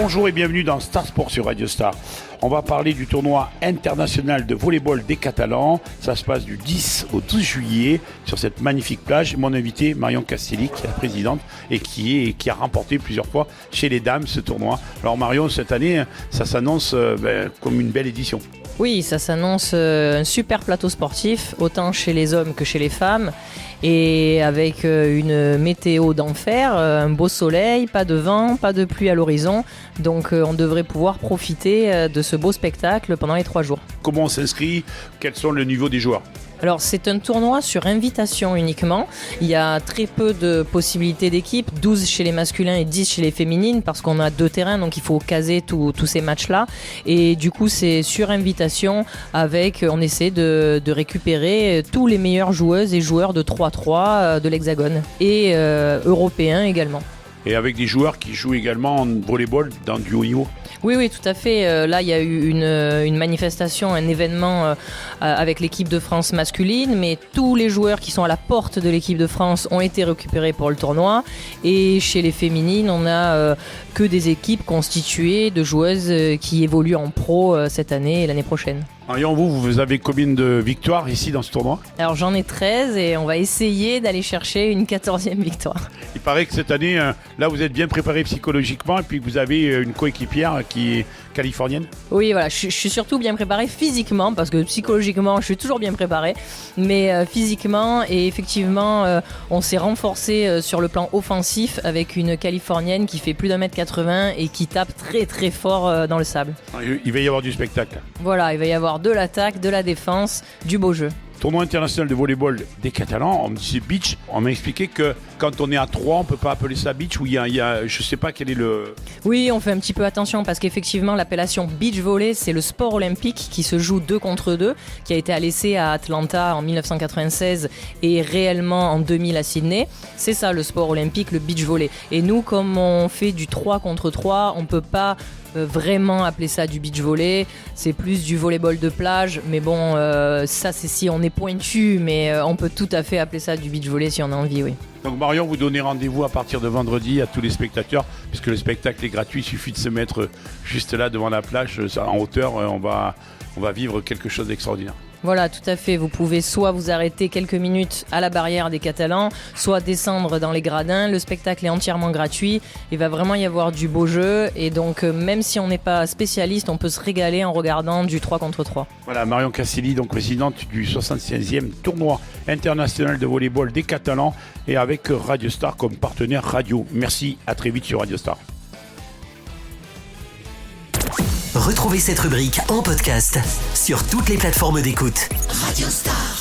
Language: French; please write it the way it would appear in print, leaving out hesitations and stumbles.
Bonjour et bienvenue dans Star Sport sur Radio Star. On va parler du tournoi international de volleyball des Catalans. Ça se passe du 10 au 12 juillet sur cette magnifique plage. Mon invité, Marion Castelli, qui est la présidente et qui a remporté plusieurs fois chez les dames ce tournoi. Alors Marion, cette année, ça s'annonce comme une belle édition. Oui, ça s'annonce un super plateau sportif, autant chez les hommes que chez les femmes. Et avec une météo d'enfer, un beau soleil, pas de vent, pas de pluie à l'horizon. Donc on devrait pouvoir profiter de ce beau spectacle pendant les 3 jours. Comment on s'inscrit? Quels sont le niveau des joueurs? Alors c'est un tournoi sur invitation uniquement. Il y a très peu de possibilités d'équipe, 12 chez les masculins et 10 chez les féminines parce qu'on a 2 terrains, donc il faut caser tous ces matchs-là. Et du coup c'est sur invitation avec, on essaie de récupérer tous les meilleures joueuses et joueurs de 3-3 de l'Hexagone et européens également. Et avec des joueurs qui jouent également en volleyball dans du haut niveau. Oui, tout à fait. Là, il y a eu une manifestation, un événement avec l'équipe de France masculine, mais tous les joueurs qui sont à la porte de l'équipe de France ont été récupérés pour le tournoi. Et chez les féminines, on n'a que des équipes constituées de joueuses qui évoluent en pro cette année et l'année prochaine. Marion, vous avez combien de victoires ici dans ce tournoi? Alors j'en ai 13 et on va essayer d'aller chercher une 14e victoire. Il paraît que cette année, là vous êtes bien préparé psychologiquement et puis que vous avez une coéquipière qui est californienne. Oui, voilà, je suis surtout bien préparé physiquement parce que psychologiquement je suis toujours bien préparé. Mais physiquement et effectivement on s'est renforcé sur le plan offensif avec une californienne qui fait plus d'1m80 et qui tape très très fort dans le sable. Il va y avoir du spectacle. Voilà, il va y avoir de l'attaque, de la défense, du beau jeu. Tournoi international de volleyball des Catalans, on dit beach. On m'a expliqué que quand on est à 3, on ne peut pas appeler ça beach, ou il y a, je ne sais pas quel est le... Oui, on fait un petit peu attention parce qu'effectivement l'appellation beach volley, c'est le sport olympique qui se joue 2 contre 2, qui a été laissé à Atlanta en 1996 et réellement en 2000 à Sydney. C'est ça le sport olympique, le beach volley. Et nous, comme on fait du 3 contre 3, on ne peut pas vraiment appeler ça du beach volley, c'est plus du volleyball de plage, mais bon, ça c'est si on est pointu, mais on peut tout à fait appeler ça du beach volley si on a envie, oui. Donc Marion, vous donnez rendez-vous à partir de vendredi à tous les spectateurs, puisque le spectacle est gratuit, il suffit de se mettre juste là devant la plage, en hauteur, on va vivre quelque chose d'extraordinaire. Voilà, tout à fait. Vous pouvez soit vous arrêter quelques minutes à la barrière des Catalans, soit descendre dans les gradins. Le spectacle est entièrement gratuit. Il va vraiment y avoir du beau jeu. Et donc, même si on n'est pas spécialiste, on peut se régaler en regardant du 3 contre 3. Voilà, Marion Castelli, donc présidente du 75e tournoi international de volleyball des Catalans et avec Radio Star comme partenaire radio. Merci, à très vite sur Radio Star. Retrouvez cette rubrique en podcast sur toutes les plateformes d'écoute. Radio Star.